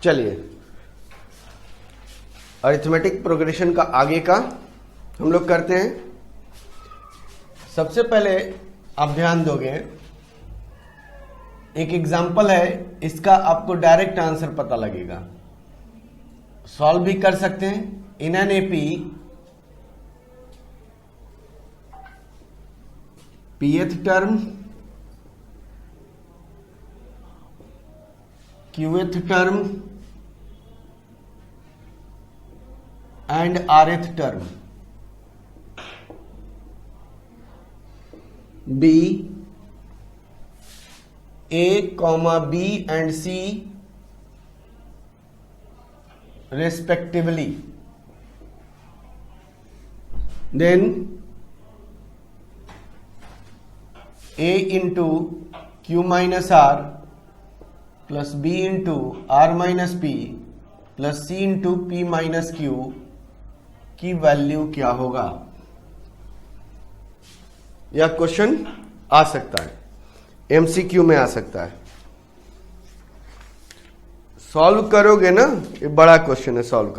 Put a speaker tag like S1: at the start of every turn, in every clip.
S1: चलिए arithmetic progression का आगे का हम लोग करते हैं। सबसे पहले आप ध्यान दोगे, एक एग्जाम्पल है, इसका आपको डायरेक्ट आंसर पता लगेगा, सॉल्व भी कर सकते हैं। इन n AP pth term, qth term and rth term, b a, b and c respectively, then a into q minus r plus b into r minus p plus c into p minus q की value क्या होगा। यह question आ सकता है, MCQ में आ सकता है। Solve करोगे ना, ये बड़ा क्वेश्चन है, सॉल्व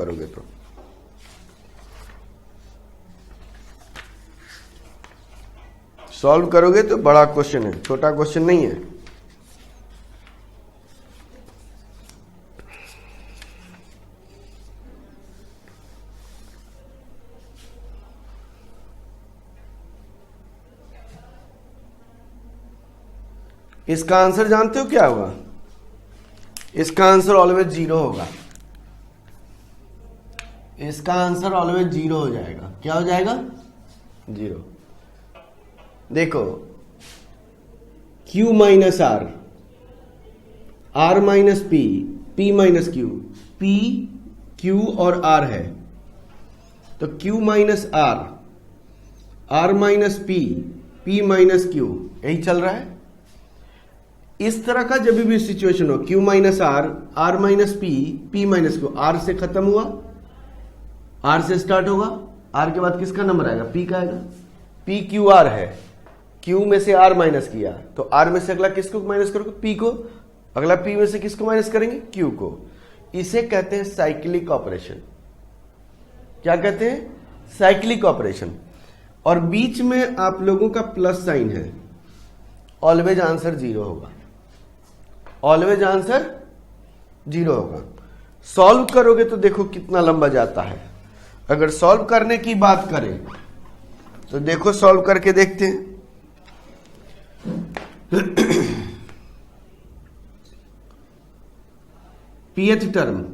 S1: करोगे तो बड़ा क्वेश्चन है, छोटा क्वेश्चन नहीं है। इसका आंसर जानते हो क्या होगा? इसका आंसर ऑलवेज 0 होगा। इसका आंसर ऑलवेज 0 हो जाएगा। क्या हो जाएगा? 0। देखो, Q minus R, R minus P, P minus Q, P, Q और R है, तो Q minus R, R minus P, P minus Q, यही चल रहा है। इस तरह का जब भी सिचुएशन हो, Q minus R, R minus P, P minus Q, R से खत्म हुआ, R से स्टार्ट होगा, R के बाद किसका नंबर आएगा? P का आएगा। P Q R है, Q में से R माइनस किया, तो R में से अगला किसको माइनस करोगे? P को। अगला P में से किसको माइनस करेंगे? Q को। इसे कहते हैं साइक्लिक ऑपरेशन। क्या कहते हैं? Cyclic operation. और बीच में आप लोगों का प्लस साइन है, ऑलवेज आंसर 0 होगा। ऑलवेज आंसर 0 होगा। सॉल्व करोगे तो देखो कितना लंबा जाता है। अगर सॉल्व करने की बात करें तो देखो, सॉल्व करके देखते हैं। pth टर्म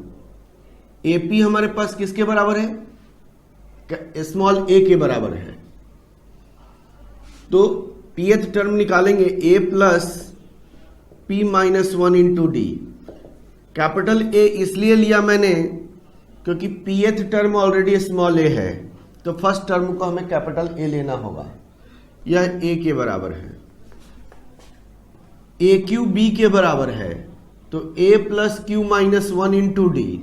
S1: AP हमारे पास किसके बराबर है? स्मॉल a के बराबर है। तो pth टर्म निकालेंगे a plus p minus 1 into D. Capital A इसलिए लिया मैंने क्योंकि pth term already small a है, तो फर्स्ट टर्म को हमें कैपिटल A लेना होगा। यह a के बराबर है। a क्यू b के बराबर है, तो a plus Q minus 1 into d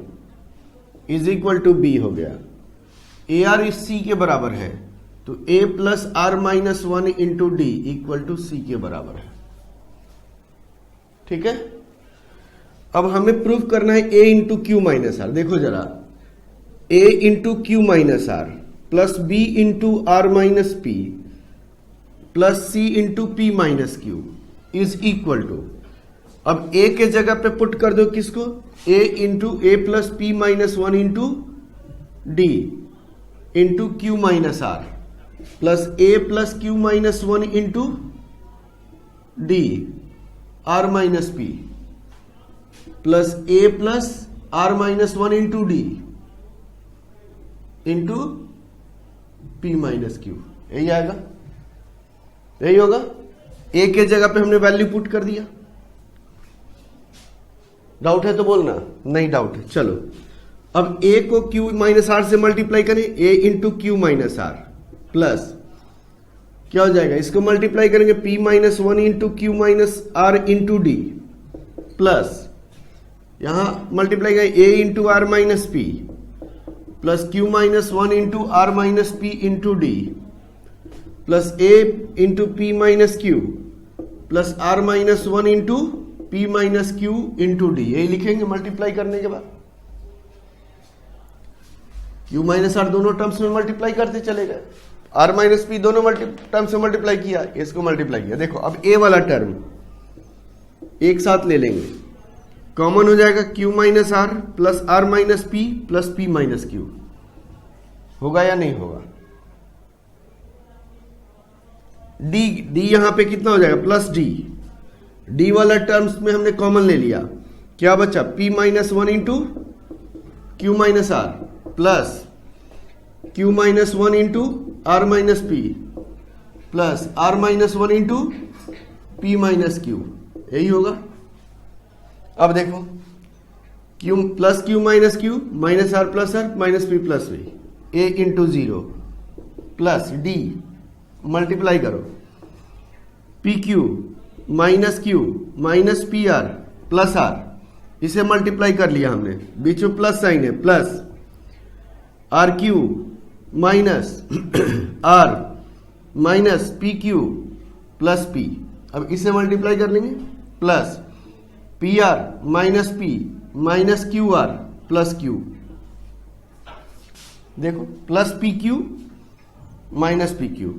S1: is equal to b हो गया। AR इस c के बराबर है, तो a plus are minus 1 into d equal to c के बराबर है। ठीक है। अब हमें प्रूव करना है a into Q minus r. देखो जरा, a into Q minus are plus b into are minus P plus c into P minus q is equal to, अब a के जगह पे पुट कर दो किसको? a into a plus P minus 1 into d into Q minus are plus a plus Q minus 1 into d r minus P plus a plus are minus 1 into d into P minus Q. यही आएगा, यही होगा। ए के जगह पे हमने value put कर दिया। डाउट है तो बोलना, नहीं डाउट है। चलो, अब a को q माइनस आर से मल्टीप्लाई करें, a into Q minus are plus क्या हो जाएगा? इसको मल्टीप्लाई करेंगे p minus 1 into Q minus R into D plus यहां मल्टीप्लाई करें a into are minus P plus Q minus 1 into are minus P into D plus a into P minus Q plus are minus 1 into P minus Q into D, यही लिखेंगे multiply करने के बाद। Q minus are दोनों terms में multiply करते चले गए, R माइनस पी दोनों टर्म्स में मल्टीप्लाई किया, इसको मल्टीप्लाई किया। देखो अब ए वाला टर्म एक साथ ले लेंगे, कॉमन हो जाएगा Q minus are plus R minus P plus P minus Q, होगा या नहीं होगा? डी यहां पे कितना हो जाएगा? प्लस डी वाला टर्म्स में हमने कॉमन ले लिया, क्या बचा? P minus one into Q minus are plus Q minus one into R minus P plus R minus one into P minus Q, यही होगा। अब देखो Q plus Q minus are plus are minus P plus V, A into zero plus D, multiply करो P Q minus P R plus R, इसे multiply कर लिया हमने, बीच में प्लस साइन है, plus R Q minus are minus P Q plus P, अब इसे मल्टीप्लाई कर लेंगे, plus P R minus P minus Q R plus Q, देखो plus P Q minus P Q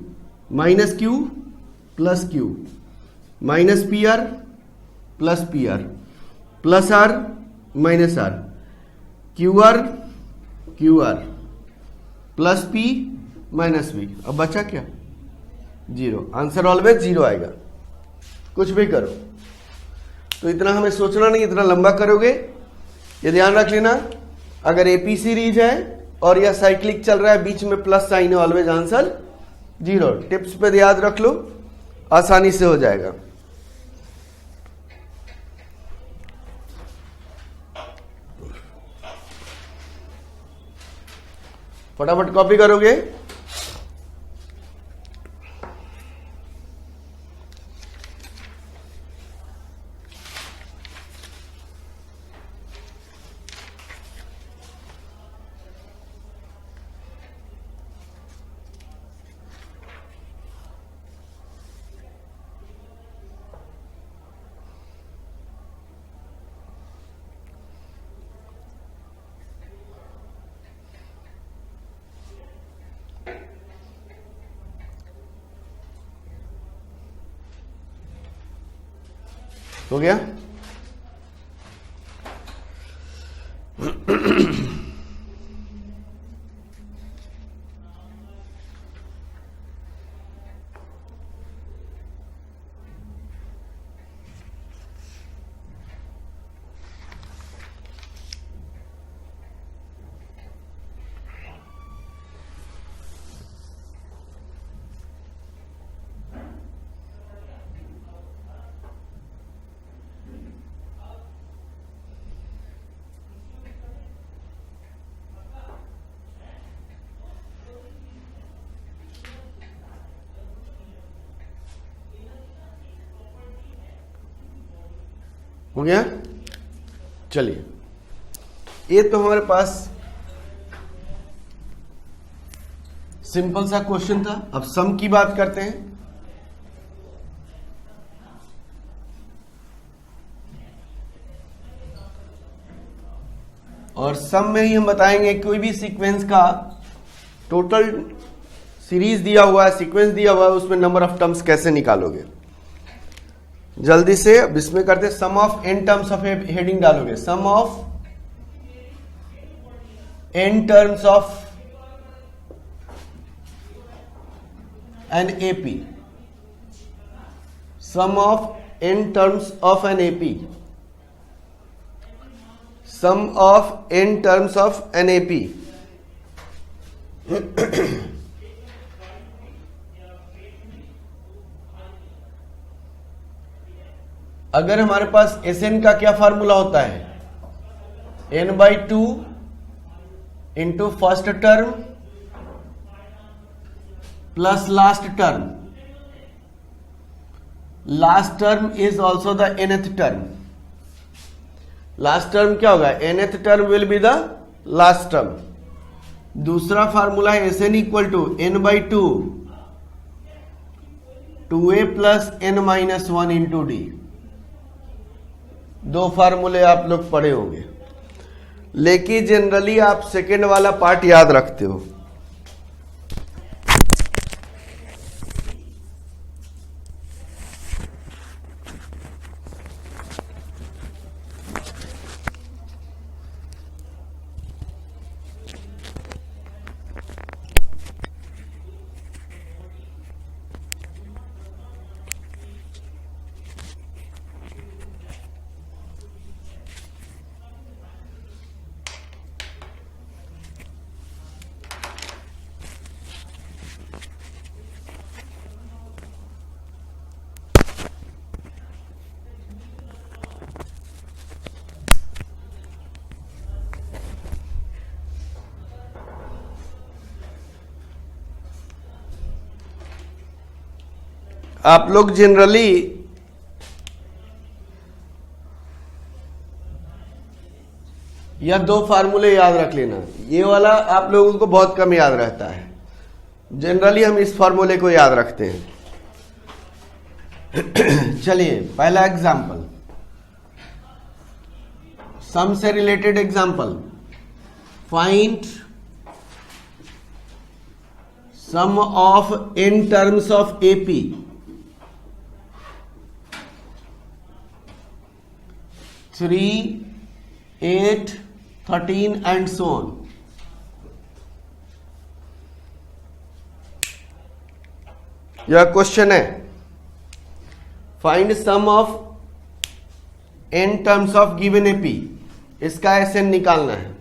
S1: minus Q plus Q minus P R plus are minus R Q R plus P minus V, अब बचा क्या? Zero. Answer always zero आएगा, कुछ भी करो। तो इतना हमें सोचना नहीं, इतना लंबा करोगे ये ध्यान रख लेना। अगर एपी सीरीज है और यह साइक्लिक चल रहा है, बीच में प्लस साइन है, ऑलवेज आंसर जीरो। टिप्स पे याद रख लो, आसानी से हो जाएगा। फटाफट कॉपी करोगे। हो गया? हो गया? चलिए, ये तो हमारे पास सिंपल सा क्वेश्चन था। अब सम की बात करते हैं। और सम में ही हम बताएंगे कोई भी सीक्वेंस का टोटल सीरीज दिया हुआ है, सीक्वेंस दिया हुआ है, उसमें नंबर ऑफ टर्म्स कैसे निकालोगे। जल्दी से अब इसमें करते, sum of n terms of heading डालोगे, sum of n terms of n AP, sum of n terms of n AP, sum of n terms of n AP. अगर हमारे पास एस एन का क्या फार्मूला होता है, n/2 into first term plus last term, last term is also the nth term. Last term क्या होगा? nth term will be the last term. दूसरा formula है S N equal to n/2 2a plus n-1 into D. दो फार्मूले आप लोग पढ़े होंगे, लेकिन जनरली आप सेकेंड वाला पार्ट याद रखते हो। आप लोग जनरली या दो फार्मूले याद रख लेना, ये वाला आप लोगों को बहुत कम याद रहता है। जनरली हम इस फार्मूले को याद रखते हैं। चलिए पहला एग्जाम्पल, सम से related example, find sum of in terms of AP. 3, 8, 13 and so on. यह क्वेश्चन है, find sum of n terms of given AP. इसका एसएन निकालना है।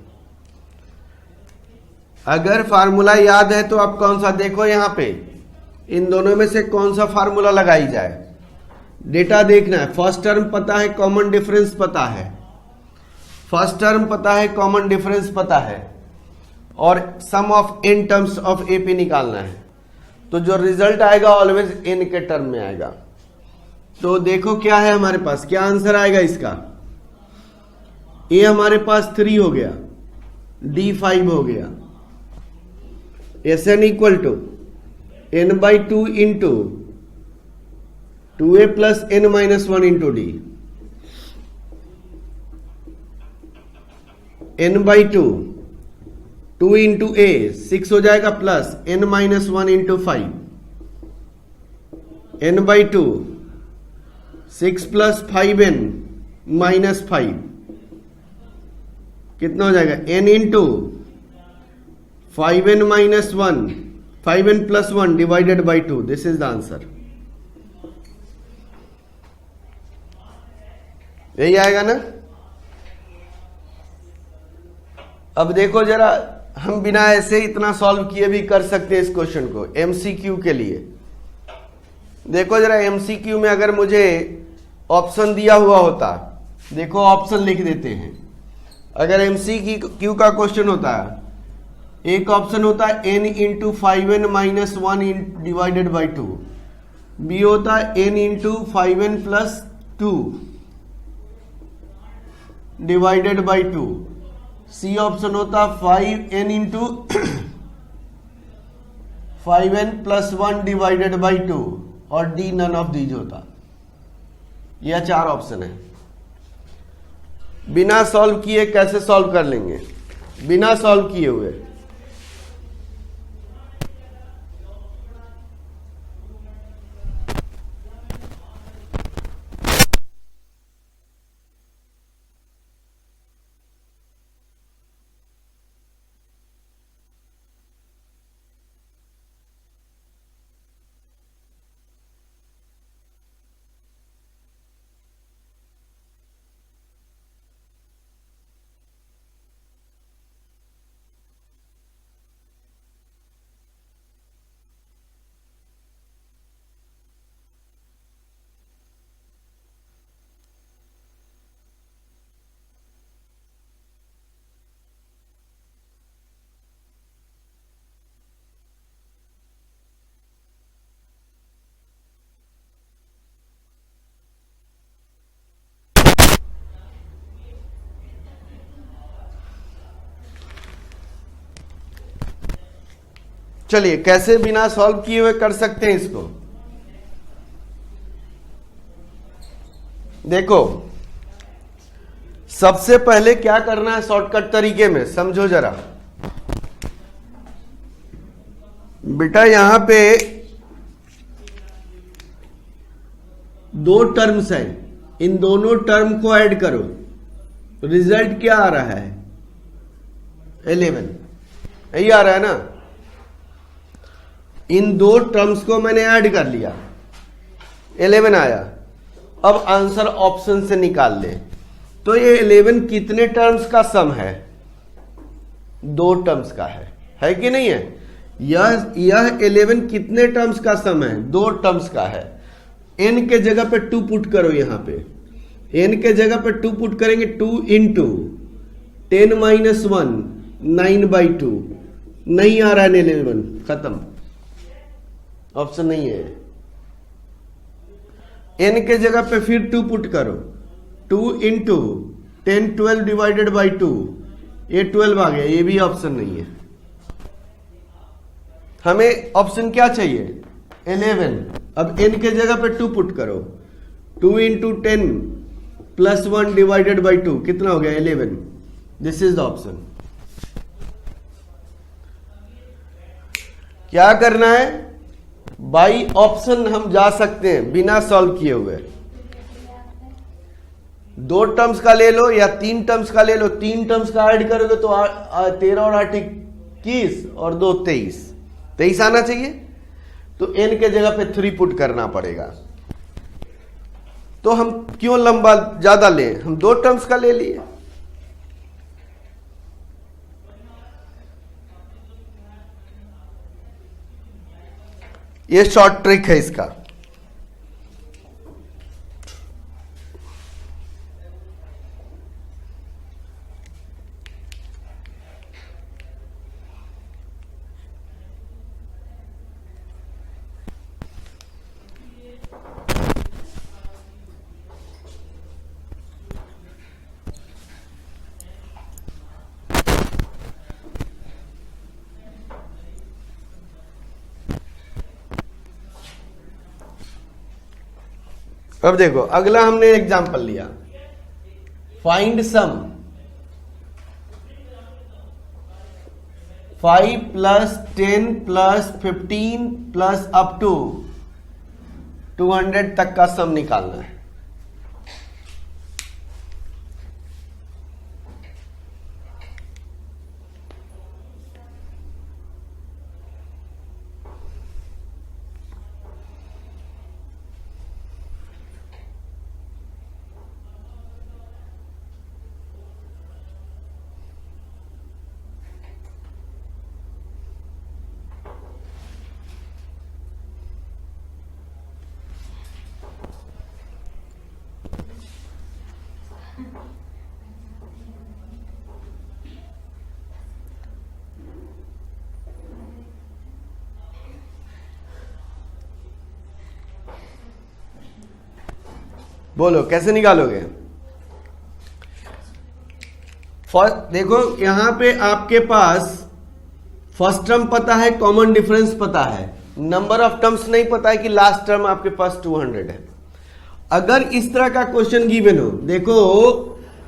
S1: अगर फार्मूला याद है तो आप कौन सा, देखो यहां पे इन दोनों में से कौन सा फार्मूला लगाई जाए, डेटा देखना है। फर्स्ट टर्म पता है, कॉमन डिफरेंस पता है, फर्स्ट टर्म पता है, कॉमन डिफरेंस पता है, और sum of n terms of AP निकालना है। तो जो रिजल्ट आएगा ऑलवेज n के टर्म में आएगा। तो देखो क्या है हमारे पास, क्या आंसर आएगा इसका। a हमारे पास 3 हो गया, d 5 हो गया, Sn equal to n/2 into 2a plus n minus 1 into D, n/2 2 into a 6 हो जाएगा, plus n minus 1 into 5, n/2 6 plus 5n minus 5 कितना हो जाएगा, n into 5n minus 1, 5n plus 1 divided by 2। This is the answer. यही आएगा ना। अब देखो जरा, हम बिना ऐसे इतना सॉल्व किए भी कर सकते हैं इस क्वेश्चन को एमसीक्यू के लिए। देखो जरा, एमसीक्यू में अगर मुझे ऑप्शन दिया हुआ होता, देखो ऑप्शन लिख देते हैं। अगर एमसीक्यू का क्वेश्चन होता है, एक ऑप्शन होता है n into 5n minus 1 divided by 2, B होता है n into 5n plus 2 divided by 2, C option होता 5n into 5n plus 1 divided by 2, और डी नन ऑफ दीज होता। यह 4 ऑप्शन है। बिना सॉल्व किए कैसे सॉल्व कर लेंगे, बिना सॉल्व किए हुए। चलिए कैसे बिना सॉल्व किए हुए कर सकते हैं इसको। देखो सबसे पहले क्या करना है शॉर्टकट तरीके में, समझो जरा बेटा। यहां पे दो टर्म्स हैं, इन दोनों टर्म को ऐड करो, रिजल्ट क्या आ रहा है 11, यही आ रहा है ना। इन दो टर्म्स को मैंने ऐड कर लिया, 11 आया। अब आंसर ऑप्शन से निकाल ले। तो ये 11 कितने टर्म्स का सम है? दो टर्म्स का है कि नहीं है? यह 11 कितने टर्म्स का सम है? दो टर्म्स का है। n के जगह पे 2 पुट करो, यहां पे n के जगह पे 2 पुट करेंगे, 2 इंटू 10 माइनस 1 9/2। नहीं आ रहा है 11, खत्म, ऑप्शन नहीं है। n के जगह पे फिर 2 पुट करो, 2 इंटू 10 12 डिवाइडेड बाई 2, ये 12 आ गया, ये भी ऑप्शन नहीं है। हमें ऑप्शन क्या चाहिए 11। अब n के जगह पे 2 पुट करो, 2 इंटू 10 प्लस 1 डिवाइडेड बाई 2, कितना हो गया 11। This is the option. क्या करना है, बाई ऑप्शन हम जा सकते हैं बिना सॉल्व किए हुए। दो टर्म्स का ले लो या 3 टर्म्स का ले लो, 3 टर्म्स का ऐड करोगे तो 13 और 8 21 और 2 23 आना चाहिए। तो n के जगह पे 3 पुट करना पड़ेगा। तो हम क्यों लंबा ज्यादा लें, हम 2 टर्म्स का ले लिए। ये शॉर्ट ट्रिक है इसका। अब देखो अगला हमने एग्जांपल लिया, find sum 5 plus 10 plus 15 plus up to 200 तक का सम निकालना है। बोलो कैसे निकालोगे। देखो यहां पे आपके पास फर्स्ट टर्म पता है, कॉमन डिफरेंस पता है, नंबर ऑफ टर्म्स नहीं पता है कि लास्ट टर्म आपके पास 200 है। अगर इस तरह का क्वेश्चन गिवन हो, देखो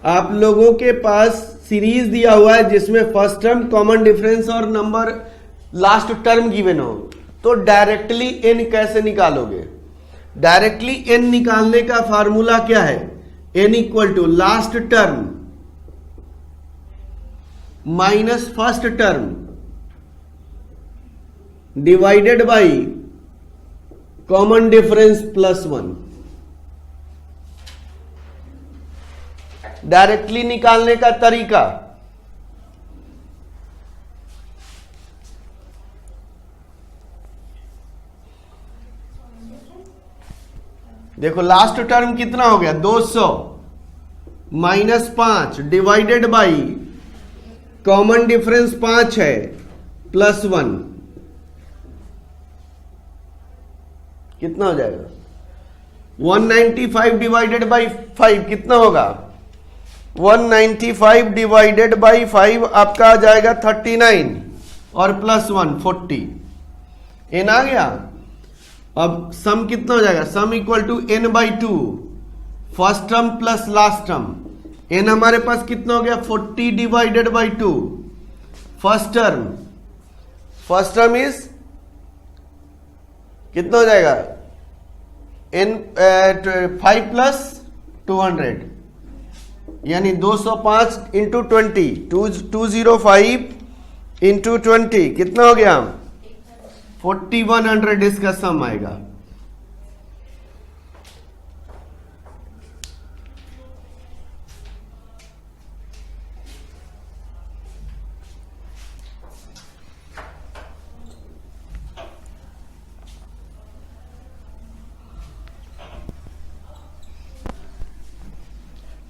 S1: आप लोगों के पास सीरीज दिया हुआ है जिसमें फर्स्ट टर्म, कॉमन डिफरेंस और नंबर लास्ट टर्म गिवन हो, तो डायरेक्टली n कैसे निकालोगे। डायरेक्टली n निकालने का फार्मूला क्या है, n equal to last term minus first term divided by common difference plus 1। Directly निकालने का तरीका, देखो लास्ट टर्म कितना हो गया 200 minus 5 divided by common difference 5 है प्लस 1, कितना हो जाएगा 195 डिवाइडेड बाई 5 कितना होगा 195 डिवाइडेड बाई 5 आपका आ जाएगा 39 और प्लस 1 40। n आ गया। अब सम कितना हो जाएगा, sum equal to n by 2, first term plus last term, n हमारे पास कितना हो गया 40 divided by 2। First term is कितना हो जाएगा n 5 प्लस 200 यानी 205 इंटू 205 इंटू 20 कितना हो गया 4100 इसका सम आएगा।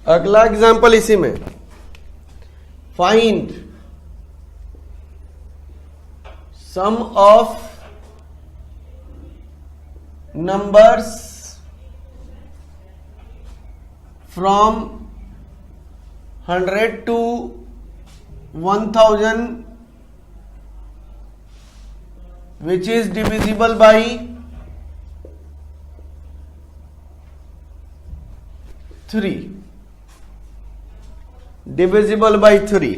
S1: अगला एग्जांपल इसी में, find sum of numbers from 100 to 1000 which is divisible by 3। Divisible by 3।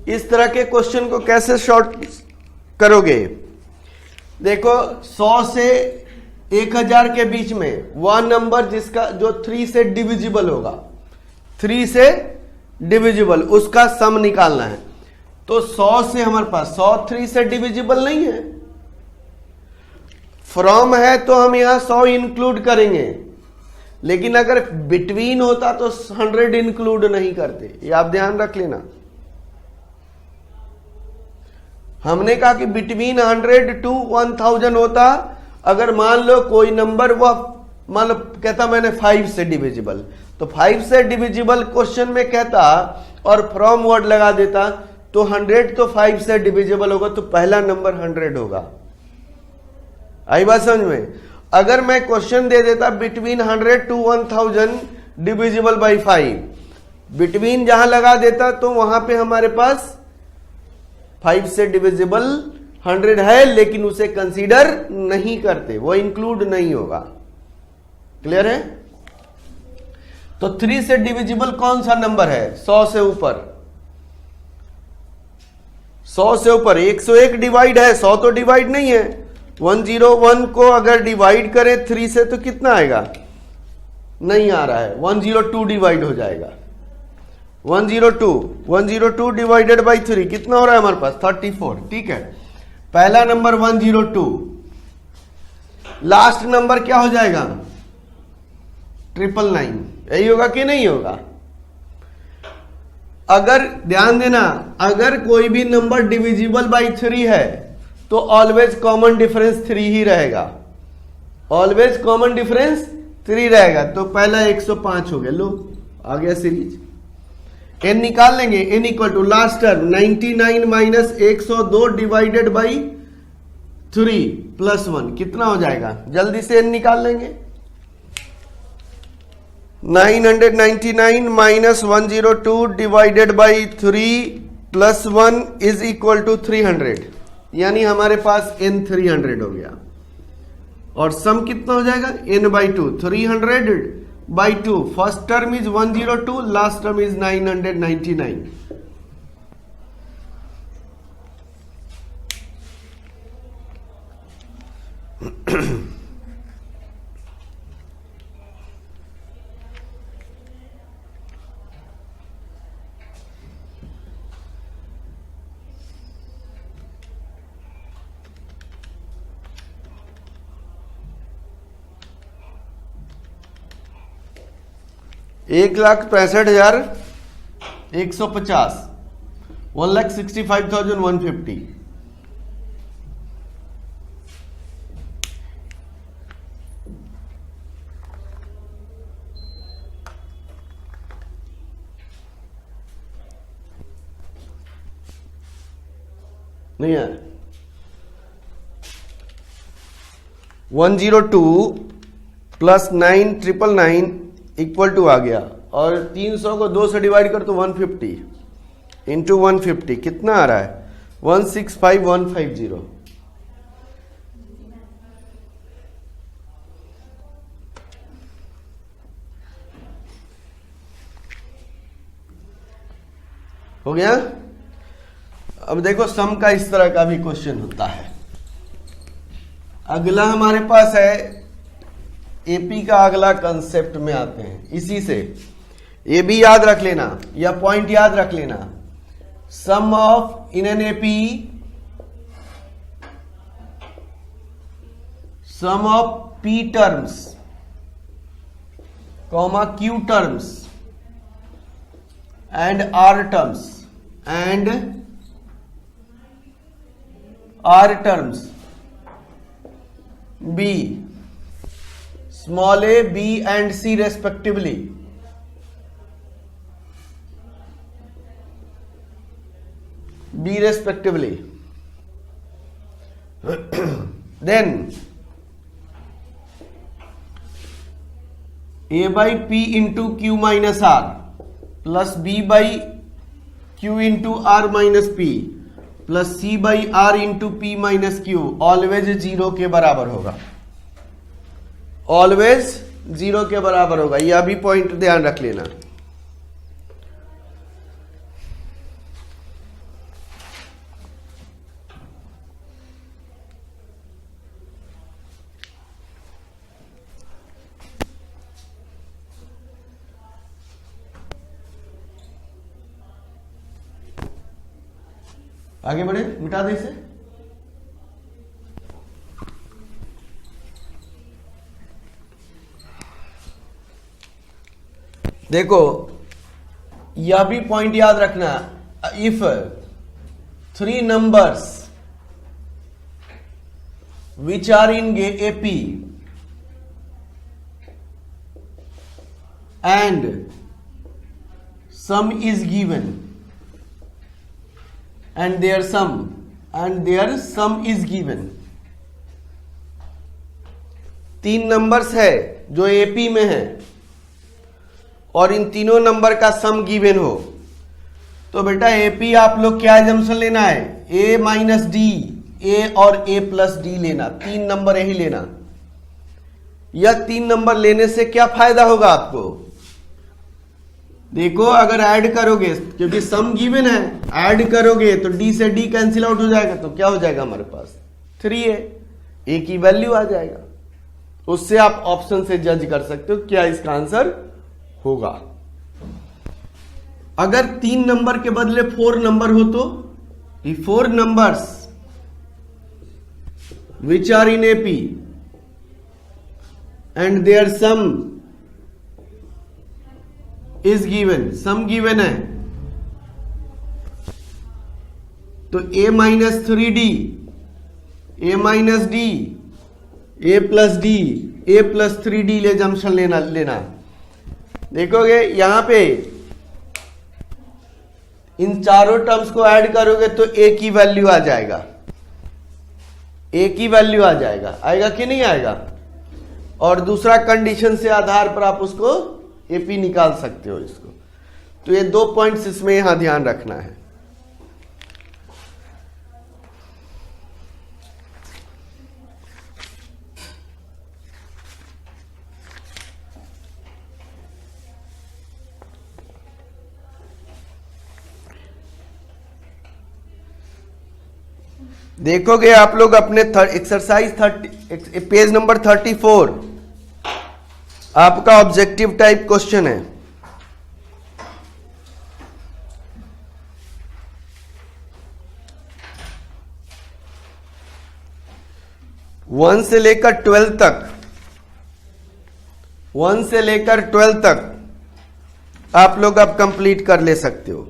S1: इस तरह के क्वेश्चन को कैसे शॉर्ट करोगे? देखो 100 से 1000 के बीच में वह नंबर जिसका जो 3 से डिविजिबल होगा, 3 से डिविजिबल, उसका सम निकालना है। तो 100 से हमारे पास 100 3 से डिविजिबल नहीं है, फ्रॉम है तो हम यहां 100 इंक्लूड करेंगे, लेकिन अगर बिटवीन होता तो 100 इंक्लूड नहीं करते, ये आप ध्यान रख लेना। हमने कहा कि बिटवीन 100 to 1000 होता, अगर मान लो कोई नंबर वह मान लो कहता मैंने 5 से डिविजिबल, तो 5 से डिविजिबल क्वेश्चन में कहता और फ्रॉम वर्ड लगा देता, तो 100 तो 5 से डिविजिबल होगा, तो पहला नंबर 100 होगा। आई बात समझ में? अगर मैं क्वेश्चन दे देता between 100 to 1000 divisible by 5, between जहां लगा देता तो वहां पे हमारे पास 5 से डिविजिबल 100 है, लेकिन उसे कंसीडर नहीं करते, वो इंक्लूड नहीं होगा। क्लियर है? तो 3 से डिविजिबल कौन सा नंबर है? 100 से ऊपर, 100 से ऊपर 101 डिवाइड है, 100 तो डिवाइड नहीं है। 101 को अगर डिवाइड करें 3 से तो कितना आएगा? नहीं आ रहा है, 102 डिवाइड हो जाएगा। 102 डिवाइडेड बाई 3 कितना हो रहा है हमारे पास? 34। ठीक है, पहला नंबर 102, लास्ट नंबर क्या हो जाएगा? 999। यही होगा कि नहीं होगा? अगर ध्यान देना, अगर कोई भी नंबर डिविजिबल बाई 3 है तो ऑलवेज कॉमन डिफरेंस 3 ही रहेगा, ऑलवेज कॉमन डिफरेंस 3 रहेगा। तो पहला 105 हो गया, लो आ गया सीरीज। n निकाल लेंगे, n equal to last term 99 minus 102 divided by 3 plus 1 कितना हो जाएगा? जल्दी से n निकाल लेंगे। 999 minus 102 divided by 3 plus 1 is equal to 300, यानी हमारे पास n 300 हो गया। और सम कितना हो जाएगा? n by 2, 300 by 2। First term is 102, last term is 999। एक 1,65,150, 1,65,150। नहीं है 102 प्लस 9,999 इक्वल टू आ गया, और 300 को 2 से डिवाइड कर तो 150 इंटू 150 कितना आ रहा है? 165,150। हो गया। अब देखो सम का इस तरह का भी क्वेश्चन होता है। अगला हमारे पास है एपी का अगला कंसेप्ट में आते हैं। इसी से ये भी याद रख लेना या पॉइंट याद रख लेना, sum of in n AP, sum of P terms comma Q terms and R terms B, small a, b and c respectively, then a by p into q minus r plus b by q into r minus p plus c by r into p minus q always 0 के बराबर होगा, always 0 के बराबर होगा। यह भी point ध्यान रख लेना। आगे बढ़े, मिटा दे इसे। देखो यह भी पॉइंट याद रखना, if 3 numbers which are in AP and sum is given and their sum is given, 3 numbers है जो एपी में है और इन तीनों नंबर का सम गिवन हो, तो बेटा एपी आप लोग क्या एजम्पशन लेना है, ए माइनस डी, ए और ए प्लस डी लेना, 3 नंबर यही लेना। यह 3 नंबर लेने से क्या फायदा होगा आपको, देखो अगर ऐड करोगे, क्योंकि सम गिवन है, ऐड करोगे तो डी से डी कैंसिल आउट हो जाएगा, तो क्या हो जाएगा हमारे पास 3 है, ए की वैल्यू आ जाएगा। उससे आप ऑप्शन से जज कर सकते हो क्या इसका आंसर होगा। अगर 3 नंबर के बदले 4 नंबर हो तो 4 numbers which are in AP and there sum is given, sum given है, तो a minus 3d, a minus d, a plus d, a plus 3d ले जंक्शन लेना। देखोगे यहां पे इन चारों टर्म्स को ऐड करोगे तो a की वैल्यू आ जाएगा, a की वैल्यू आ जाएगा, आएगा कि नहीं आएगा। और दूसरा कंडीशन से आधार पर आप उसको एपी निकाल सकते हो इसको। तो ये 2 पॉइंट्स इसमें यहां ध्यान रखना है। देखोगे आप लोग अपने एक्सरसाइज 30 पेज नंबर 34 आपका ऑब्जेक्टिव टाइप क्वेश्चन है। वन से लेकर 12 तक आप लोग अब कंप्लीट कर ले सकते हो।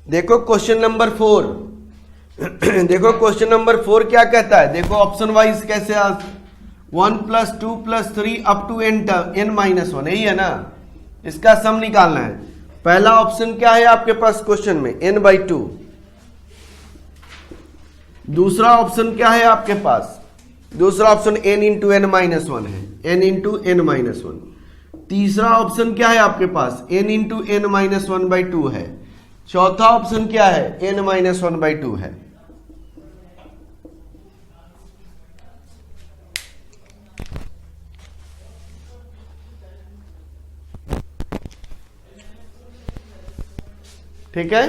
S1: देखो क्वेश्चन नंबर 4 देखो क्वेश्चन नंबर 4 क्या कहता है, देखो ऑप्शन वाइज कैसे 1 + 2 + 3 अप टू n माइनस 1, यही है ना, इसका सम निकालना है। पहला ऑप्शन क्या है आपके पास क्वेश्चन में n/2, दूसरा ऑप्शन क्या है आपके पास, दूसरा ऑप्शन n × n - 1 है, n × n - 1। तीसरा ऑप्शन क्या है आपके पास, n × n - 1/2 है। चौथा ऑप्शन क्या है, n - 1/2 है। ठीक है।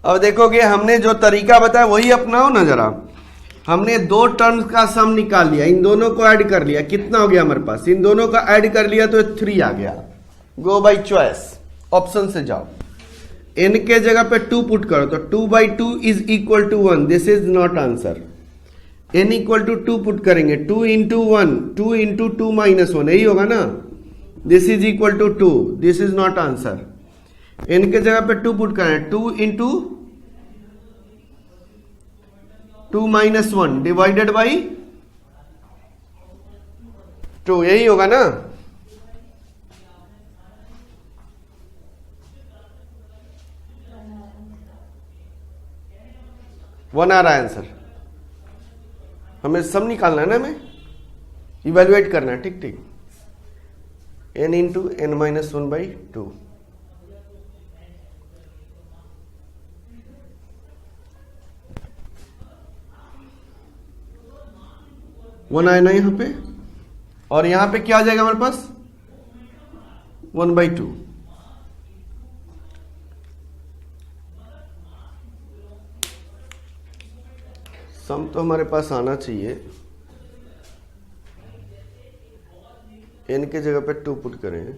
S1: अब देखोगे हमने जो तरीका बताया वही अपनाओ ना जरा। हमने दो टर्म्स का सम निकाल लिया, इन दोनों को ऐड कर लिया, कितना हो गया हमारे पास, इन दोनों का ऐड कर लिया तो 3 आ गया। गो बाई चॉइस, ऑप्शन से जाओ, n के जगह पे 2 पुट करो तो 2/2 is equal to 1, this is not answer. n equal to 2 put करेंगे, 2 इंटू 1, 2 इंटू 2 माइनस 1, यही होगा ना, this is equal to 2, this is not answer. n के जगह पे 2 पुट करें, 2 इंटू 2 माइनस 1 डिवाइडेड बाई 2, यही होगा ना। वन आ रहा है आंसर, हमें सम निकालना है ना, हमें इवेल्युएट करना है, ठीक ठीक। n into n minus 1/2, one आए ना यहां पे, और यहां पे क्या आ जाएगा हमारे पास 1/2। सम तो हमारे पास आना चाहिए, n के जगह पे 2 पुट करें,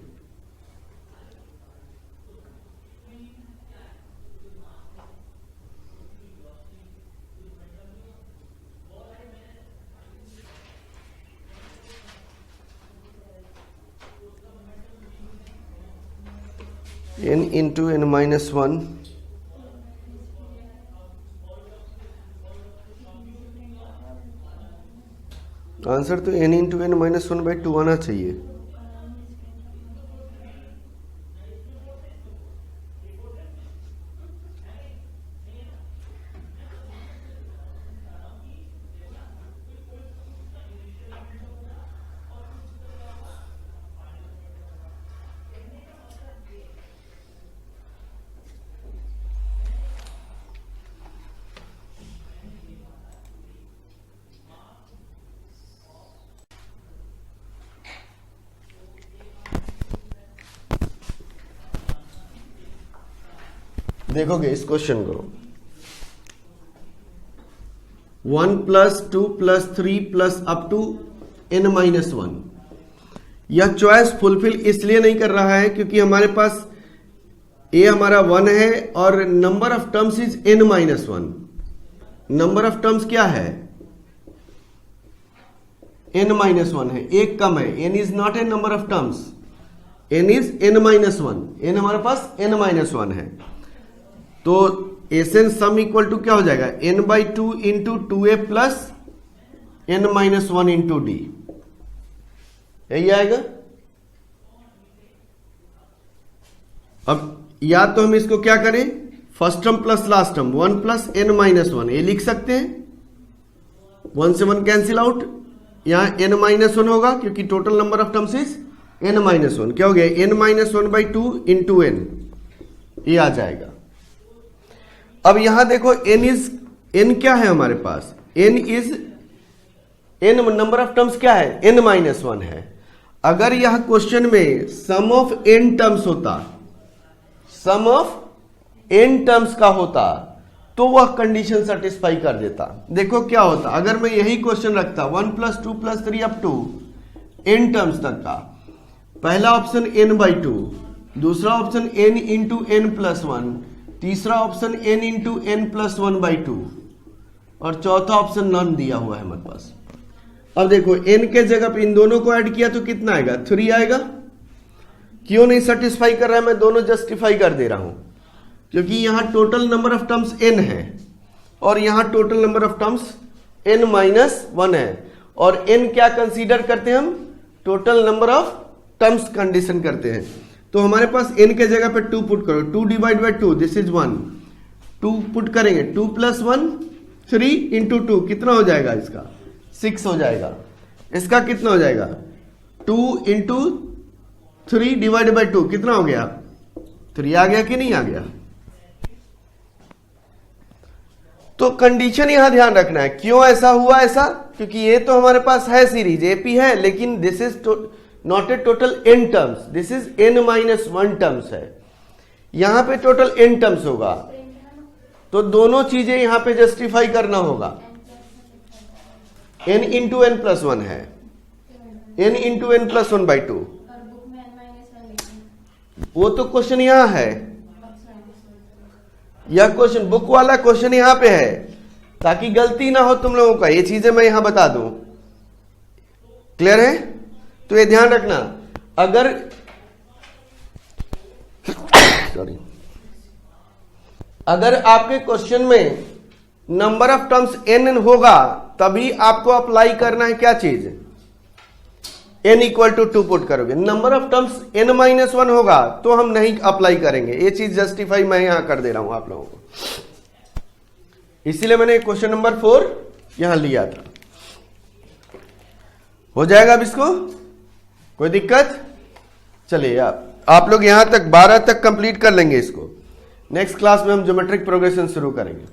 S1: n into n minus 1 answer तो n इंटू n माइनस 1/2 आना चाहिए। देखोगे इस क्वेश्चन को, 1 plus 2 plus 3 plus up to n minus 1, यह चॉइस फुलफिल इसलिए नहीं कर रहा है क्योंकि हमारे पास a हमारा 1 है और number of terms is n minus 1। Number of terms क्या है, n माइनस 1 है, एक कम है, n is not a number of terms, n is n minus 1, n हमारे पास n माइनस 1 है। तो एसन सम इक्वल टू क्या हो जाएगा, n/2 into 2a plus n minus 1 into D, यही आएगा। अब या तो हम इसको क्या करें, first term plus last term 1 plus n minus 1, ये लिख सकते हैं, 1 से 1 कैंसिल आउट, यहां n माइनस 1 होगा क्योंकि total number of terms is n minus 1, क्या हो गया n माइनस 1/2 इंटू n, ये आ जाएगा। अब यहां देखो n क्या है हमारे पास, n नंबर ऑफ टर्म्स क्या है, n माइनस 1 है। अगर यह क्वेश्चन में सम ऑफ n टर्म्स होता, सम ऑफ n टर्म्स का होता तो वह कंडीशन सेटिस्फाई कर देता। देखो क्या होता अगर मैं यही क्वेश्चन रखता 1 plus 2 plus 3 to to n terms तक का, पहला ऑप्शन n/2, दूसरा option n into n plus 1, तीसरा option n into n plus 1/2 और चौथा ऑप्शन नॉन दिया हुआ है हमारे पास। अब देखो n के जगह पे इन दोनों को ऐड किया तो कितना आएगा, 3 आएगा। क्यों नहीं सेटिस्फाई कर रहा है, मैं दोनों जस्टिफाई कर दे रहा हूं क्योंकि यहां total number of terms n है और यहां total number of terms n minus 1 है, और n क्या कंसीडर करते हैं हम, total number of terms condition करते हैं। तो हमारे पास n के जगह पे 2 पुट करो, 2 divide by 2, this is 1, 2 put करेंगे, 2 प्लस 1 3 इंटू 2 कितना हो जाएगा, इसका 6 हो जाएगा। इसका कितना हो जाएगा, 2 इंटू 3 डिवाइड बाई 2 कितना हो गया, 3 आ गया कि नहीं आ गया। तो कंडीशन यहां ध्यान रखना है, क्यों ऐसा हुआ, ऐसा क्योंकि ये तो हमारे पास है सीरीज एपी है, लेकिन this is not a total n terms, this is n minus 1 terms है। यहां पे टोटल n टर्म्स होगा, तो दोनों चीजें यहां पे जस्टिफाई करना होगा। n into N plus one है, n into N plus one by two, वो तो क्वेश्चन यहां है, यह क्वेश्चन बुक वाला क्वेश्चन यहां पे है, ताकि गलती ना हो तुम लोगों का, ये चीजें मैं यहां बता दूं। क्लियर है? तो ये ध्यान रखना, अगर सॉरी, अगर आपके क्वेश्चन में नंबर ऑफ टर्म्स n होगा तभी आपको अप्लाई करना है क्या चीज, n इक्वल टू 2 पुट करोगे। Number of terms n minus 1 होगा तो हम नहीं अप्लाई करेंगे, ये चीज जस्टिफाई मैं यहां कर दे रहा हूं आप लोगों को, इसीलिए मैंने क्वेश्चन नंबर 4 यहां लिया था। हो जाएगा अब इसको, कोई दिक्कत? चलिए आप लोग यहां तक 12 तक कंप्लीट कर लेंगे इसको। नेक्स्ट क्लास में हम ज्योमेट्रिक प्रोग्रेशन शुरू करेंगे।